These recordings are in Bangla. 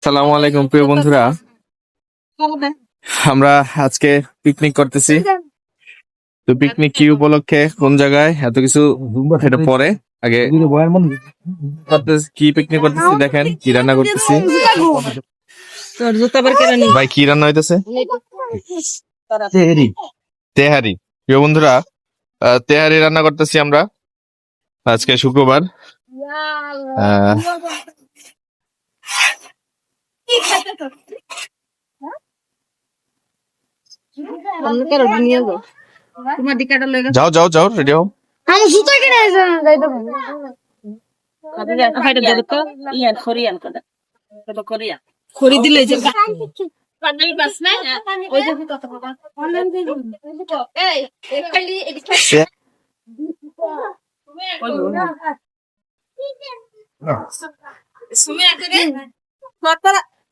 সালামু আলাইকুম প্রিয় বন্ধুরা, আমরা আজকে পিকনিক করতেছি। তো পিকনিক কি উপলক্ষে, কোন জায়গায়, এত কিছু এটা পরে। আগে কি পিকনিক করতেছি দেখেন, কি রান্না করতেছি। ভাই কি রান্না হইতেছে? তেহারি। প্রিয় বন্ধুরা, তেহারি রান্না করতেছি আমরা আজকে শুক্রবার। আহ, যাও যাও যাও, রেডি হও। খড়ি দিলে যে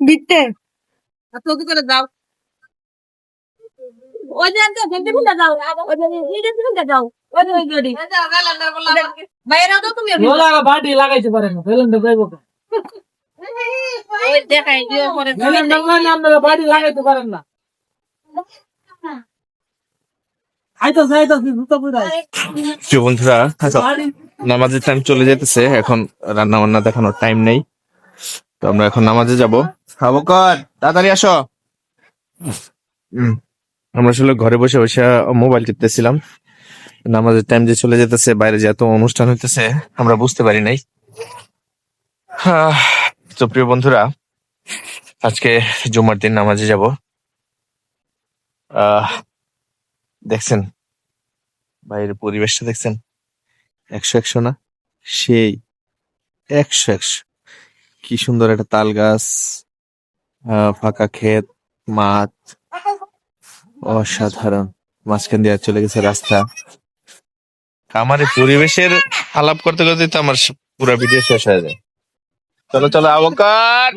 বিতে তোকে করে দাও ওই যে ঘন্টে ফিরে যাও ওই যে নিচে ফিরে যাও ওই যে ওই গড়ি বাইরে দাও তুমি লোলা বাড়ি লাগাইতে পারে না ফেলেন তো যাইবো ওই দেখাই দিও পরে ফেলেন না আমরা বাড়ি লাগাইতে পারেন না আইতো যাইতো জুতো পুরাই প্রিয় বন্ধুরা, নামাজের টাইম চলে যেতেছে, এখন রান্না বান্না দেখানোর টাইম নেই। তো আমরা এখন নামাজে যাব। আবকর তাড়াতাড়ি আসো। আমরা আসলে ঘরে বসে বসে মোবাইল টিপতেছিলাম। নামাজের টাইম যে চলে যেতেছে, বাইরে যে এত অনুষ্ঠান হইতেছে আমরা বুঝতে পারি নাই। তো প্রিয় বন্ধুরা, আজকে জুমার দিন নামাজে যাব। দেখছেন বাইরের পরিবেশটা, দেখছেন 100-100 না, সেই 100-100। কি সুন্দর একটা তাল গাছ, ফাঁকা ক্ষেত, মাঠ, অসাধারণ। মাঝখান দিয়ে চলে গেছে রাস্তা। আমার এই পরিবেশের আলাপ করতে করতে তো আমার পুরো ভিডিও শেষ হয়ে যায়। চলো চলো আবকার,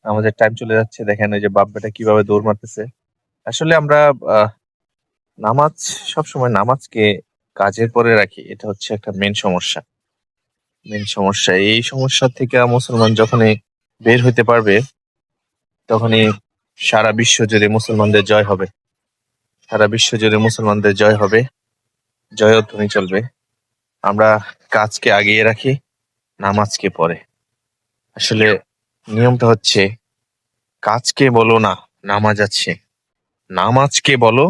আমাদের টাইম চলে যাচ্ছে। দেখেন ওই যে বাপ বেটা কিভাবে দৌড় মারতেছে। আসলে আমরা নামাজ, সবসময় নামাজকে কাজের পরে রাখি, এটা হচ্ছে একটা মেন সমস্যা। এই সমস্যা থেকে মুসলমান যখনই বের হইতে পারবে, তখনই সারা বিশ্ব জুড়ে মুসলমানদের জয় হবে। সারা বিশ্ব জুড়ে মুসলমানদের জয় হবে, জয়ধ্বনি চলবে। আমরা কাজকে আগিয়ে রাখি, নামাজকে পরে। আসলে নিয়মটা হচ্ছে, কাজকে বলো না নামাজ আছে, নামাজকে বলো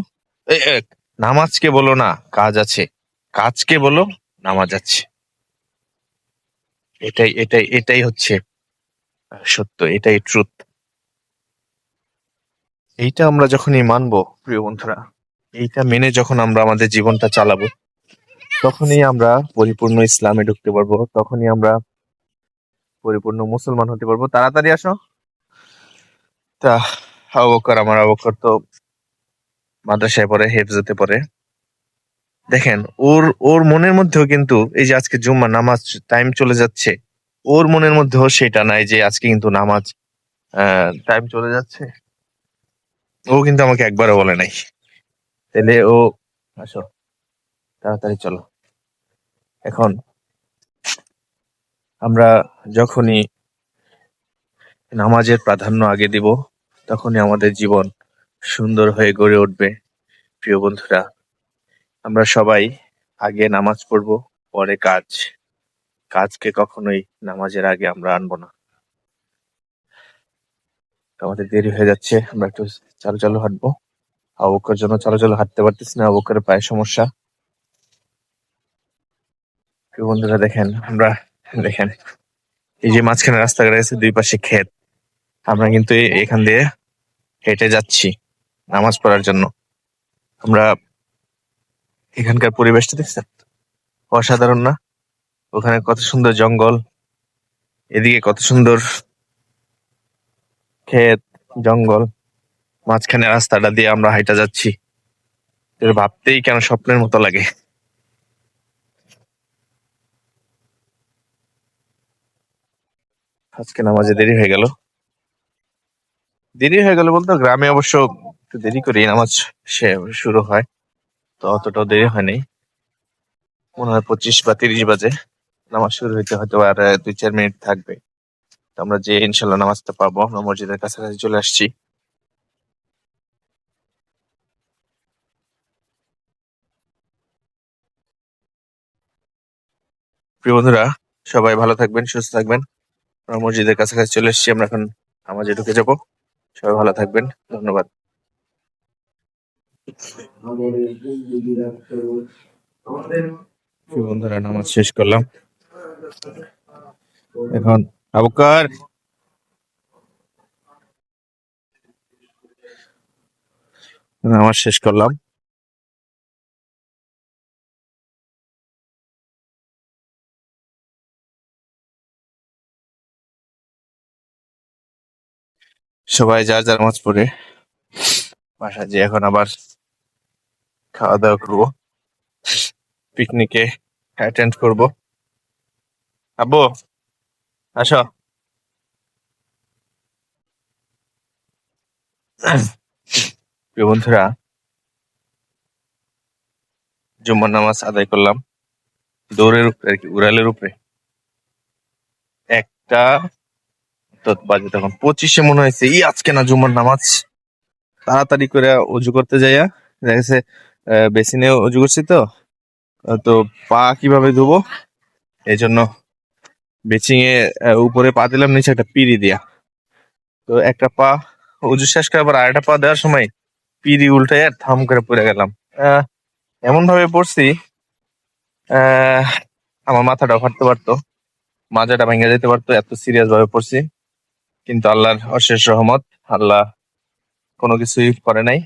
এ, এ, নামাজকে বলো না কাজ আছে, কাজকে বলো নামাজ আছে। এটাই হচ্ছে সত্য, এটাই ট্রুথ। এইটা আমরা যখনই মানবো প্রিয় বন্ধুরা, এইটা মেনে যখন আমরা আমাদের জীবনটা চালাবো, তখনই আমরা পরিপূর্ণ ইসলামে ঢুকতে পারবো, তখনই আমরা পরিপূর্ণ মুসলমান হতে পারবো। তাড়াতাড়ি আসো। তা আমার আবু বকর তো মাদ্রাসায় পড়ে, হেফজতে পড়ে। দেখেন ওর ওর মনের মধ্যেও কিন্তু এই যে আজকে জুম্মা নামাজ টাইম চলে যাচ্ছে, ওর মনের মধ্যেও সেটা নাই যে আজকে কিন্তু নামাজ টাইম চলে যাচ্ছে। ও কিন্তু আমাকে একবারও বলে নাই। তাহলে ও, আসো তাড়াতাড়ি চলো। এখন আমরা যখনই নামাজের প্রাধান্য আগে দিব, তখনই আমাদের জীবন সুন্দর হয়ে গড়ে উঠবে। প্রিয় বন্ধুরা, আমরা সবাই আগে নামাজ পড়বো, পরে কাজকে কখনোই নামাজের আগে আমরা আনবো না। আমাদের দেরি হয়ে যাচ্ছে, আমরা একটু চালু চালু হাঁটবো। আবু বকর জন্য চালু চালু হাঁটতে পারতেছি না, আবু বকরের পায়ের সমস্যা। প্রিয় বন্ধুরা দেখেন, দেখেন এই যে মাঝখানে রাস্তাঘাট আছে, দুই পাশে ক্ষেত, আমরা কিন্তু এখান দিয়ে হেঁটে যাচ্ছি নামাজ পড়ার জন্য। আমরা এখানকার পরিবেশটা দেখছেন, অসাধারণ না? ওখানে কত সুন্দর জঙ্গল, এদিকে কত সুন্দর ক্ষেত, জঙ্গল, মাঝখানে রাস্তাটা দিয়ে আমরা হাইটা যাচ্ছি। এটা ভাবতেই কেন স্বপ্নের মতো লাগে। আজকে নামাজে দেরি হয়ে গেল বলতে, গ্রামে অবশ্য একটু দেরি করি নামাজ শুরু হয়, তো অতটাও দেরি হয়নি। মনে হয় 25 বা 30 বাজে নামাজ শুরু হইতে হয়তো আর 2-4 মিনিট থাকবে। তো আমরা যে ইনশাল্লাহ নামাজটা পাবো, আমরা মসজিদের কাছাকাছি চলে আসছি। প্রিয় বন্ধুরা, সবাই ভালো থাকবেন, সুস্থ থাকবেন। আমরা মসজিদের কাছাকাছি চলে এসেছি, আমরা এখন নামাজে ঢুকে যাব। সবাই ভালো থাকবেন, ধন্যবাদ। প্রিয় বন্ধুরা, নামাজ শেষ করলাম, এখন আবুকার নামাজ শেষ করলাম। সবাই যার যার নামাজ পড়ে বাসায় যে এখন আবার খাওয়া দাওয়া করবো, পিকনিকে অ্যাটেন্ড করব। আব্বু আসো। প্রিয় বন্ধুরা, জুম্মার নামাজ আদায় করলাম দৌড়ের উপরে আর কি, উড়ালের উপরে। একটা তো বাজে তখন 25-এ মনে হয়েছে আজকে না জুম্মার নামাজ। তাড়াতাড়ি করে অজু করতে যাইয়া দেখা গেছে বেসিনে অজু করছি, তো তো পা কিভাবে ধুবো, এই জন্য বেচিং এ উপরে পা দিলাম, নিচে একটা পিড়ি দিয়া। তো একটা পা অজু শেষ করে আবার আরেকটা পা দেওয়ার সময় পিড়ি উল্টে আর থাম করে পড়ে গেলাম। এমন ভাবে পড়ছি আমার মাথাটা ফাটতে পারতো, মাজাটা ভেঙে যেতে পারতো, এত সিরিয়াস ভাবে পড়ছি। কিন্তু আল্লাহর অশেষ রহমত, আল্লাহ কোনো কিছুই করে নাই।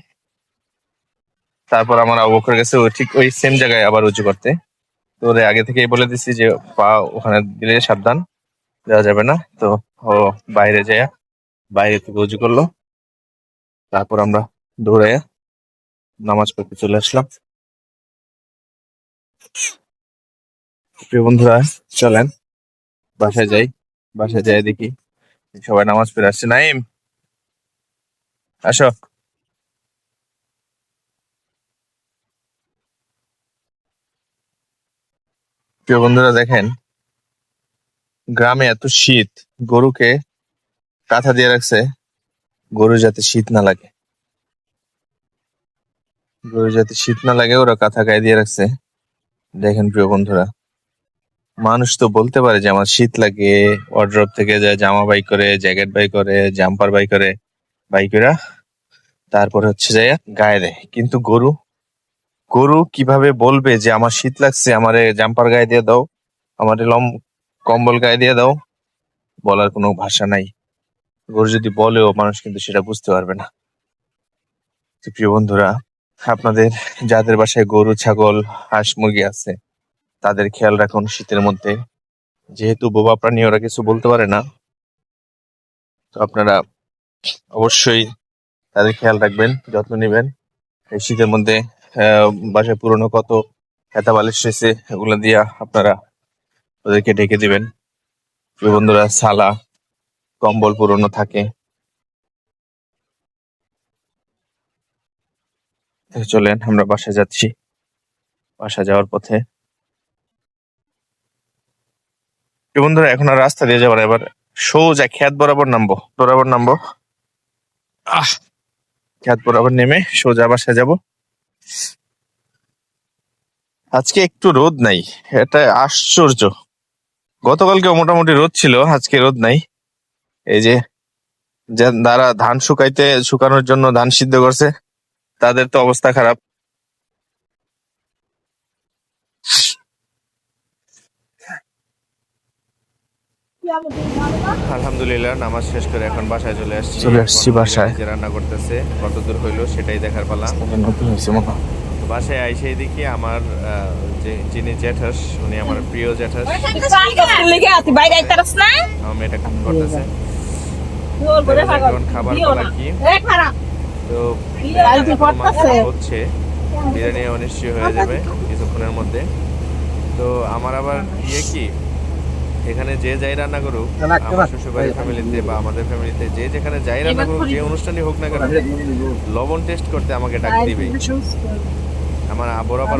তারপর আমার আবু বকর গেছে ঠিক ওই সেম জায়গায় আবার উঁচু করতে। তো ওরে আগে থেকেই বলে দিছি যে পা ওখানে দিলে সাবধান, দেওয়া যাবে না। তো ও বাইরে যায়, বাইরে থেকে উঁচু করলো। তারপর আমরা দৌড়ে নামাজ পড়তে চলে আসলাম। প্রিয় বন্ধুরা, চলেন বাসায় যাই। বাসায় যাই দেখি সবাই নামাজ পড়ে আসছে। নাইম আসো। প্রিয় বন্ধুরা, দেখেন গ্রামে এত শীত, গরুকে কাঁথা দিয়ে রাখছে গরু যাতে শীত না লাগে। গরু যাতে শীত না লাগে ওরা কাঁথা গায়ে দিয়ে রাখছে। দেখেন প্রিয় বন্ধুরা, মানুষ তো বলতে পারে যে আমার শীত লাগে, ওয়ার্ড্রপ থেকে যায় জামা বাই করে, জ্যাকেট বাই করে, জাম্পার বাই করে, বাইকেরা তারপরে হচ্ছে যায় গায়ে দেয়। কিন্তু গরু গরু কিভাবে বলবে যে আমার শীত লাগছে, আমারে জাম্পার গায়ে দিয়ে দাও, আমারে কম্বল গায়ে দিয়ে দাও? বলার কোনো ভাষা নাই। গরু যদি বলেও মানুষ কিন্তু সেটা বুঝতে পারবে না। তো প্রিয় বন্ধুরা, আপনাদের যাদের বাসায় গরু, ছাগল, হাঁস, মুরগি আছে তাদের খেয়াল রাখুন শীতের মধ্যে। যেহেতু বোবা প্রাণী, ওরা কিছু বলতে পারে না, তো আপনারা অবশ্যই তাদের খেয়াল রাখবেন, যত্ন নেবেন। এই শীতের মধ্যে বাসায় পুরনো কত হেতা বালিশ রয়েছে, এগুলো দিয়া আপনারা ওদেরকে ঢেকে দিবেন। প্রিয় বন্ধুরা, সালা কম্বল পুরনো থাকে। চলেন আমরা বাসায় যাচ্ছি। বাসা যাওয়ার পথে প্রিয় বন্ধুরা, এখন আর রাস্তা দিয়ে যাবার, এবার সোজা খেত বরাবর নামবো। খেত বরাবর নেমে সোজা বাসায় যাব। আজকে একটু রোদ নাই, এটা আশ্চর্য। গতকালকে মোটামুটি রোদ ছিল, আজকে রোদ নাই। এই যে যারা ধান শুকানোর জন্য ধান সিদ্ধ করছে তাদের তো অবস্থা খারাপ। আলহামদুলিল্লাহ, নামাজ শেষ করে এখন বাসায় চলে আসছি। বাসায় যে রান্না করতেছে কত দূর হইলো সেটাই দেখার পালা। বাসায় আইসেই দেখি আমার যিনি জ্যাঠাস, উনি আমার প্রিয় জ্যাঠাস, আমার মেয়েটা কাম করতেছে। এখন খাবার পালা কি, তো হচ্ছে বিরিয়ানি অনিশ্চয় হয়ে যাবে কিছুক্ষণের মধ্যে। তো আমার আবার কি এখানে যে যাই রান্না করুক, আমার শ্বশুরবাড়ির ফ্যামিলিতে বা আমাদের ফ্যামিলিতে যে যেখানে যাই রান্না করুক, যে অনুষ্ঠানই হোক না কেন, লবণ টেস্ট করতে আমাকে ডাক দিবে। আমার বরাবর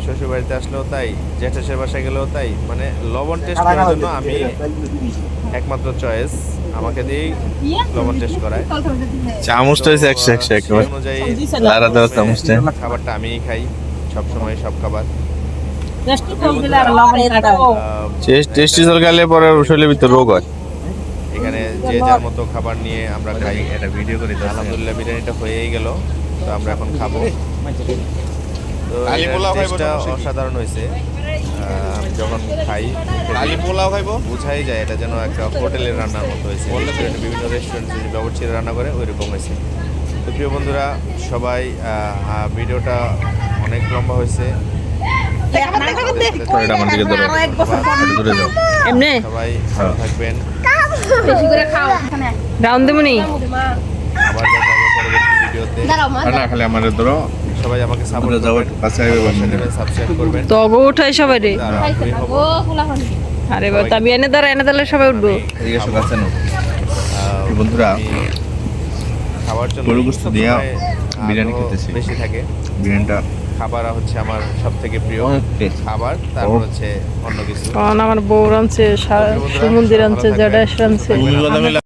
শ্বশুর বাড়িতে আসলেও তাই, জ্যাঠাশের বাসায় গেলেও তাই, মানে লবণ টেস্ট করার জন্য আমি একমাত্র চয়েস, আমাকে দিয়েই লবণ টেস্ট করায়। চামচটা হচ্ছে 100 সেই একেবারে অনুযায়ী লারা দেওয়া চামচটা। খাবারটা আমিই খাই সব সময়, সব খাবার। টেস্টি জল খেলে পরে শরীরের ভিতর রোগ হয়। এখানে যে যার মতো খাবার নিয়ে আমরা খাই। এটা ভিডিও করি তো, আলহামদুলিল্লাহ বিরিয়ানিটা হয়েই গেল, তো আমরা এখন খাবো। তো টেস্টটা অসাধারণ হয়েছে। আমি যখন খাই আলি পোলাও খাইবো, বুঝাই যায় এটা যেন একটা হোটেলের রান্নার মতো হয়েছে। বিভিন্ন রেস্টুরেন্টে যে বাবুর্চিরা রান্না করে ওই রকম হয়েছে। তো প্রিয় বন্ধুরা সবাই, ভিডিওটা অনেক লম্বা হয়েছে, এটা আমার দিকে ধরো, একটু দূরে যাও। এমনি সবাই ভালো থাকবেন। বেশি করে খাও রাউন্ড দেবনি আবার দেখা হবে পরবর্তী ভিডিওতে। আর না খালি আমার ধরো, সবাই আমাকে সাপোর্ট দূরে যাও, করবেন, একটু কাছে আইবে বন্ধু। সাবস্ক্রাইব করবেন। তো অগো উঠাই সবাই রে আর আমি হব। আরে বাবা তবে এনে দিলে সবাই উঠবো এদিকে এসো, কাছে নাও। আমি, বন্ধুরা, খাবার জন্য গরু গোশত দিয়া সবসময় বিরিয়ানি আগ্রহ খেতেছি। বেশি থাকে। বিরিয়ানিটা খাবার হচ্ছে আমার সব থেকে প্রিয় অনেক টেস্ট। খাবার, তারপর হচ্ছে অন্য কিছু। কারণ আমার বউ রাঁধছে সুমন্দির রাঁধছে জডাস রাঁধছে থাকবেন।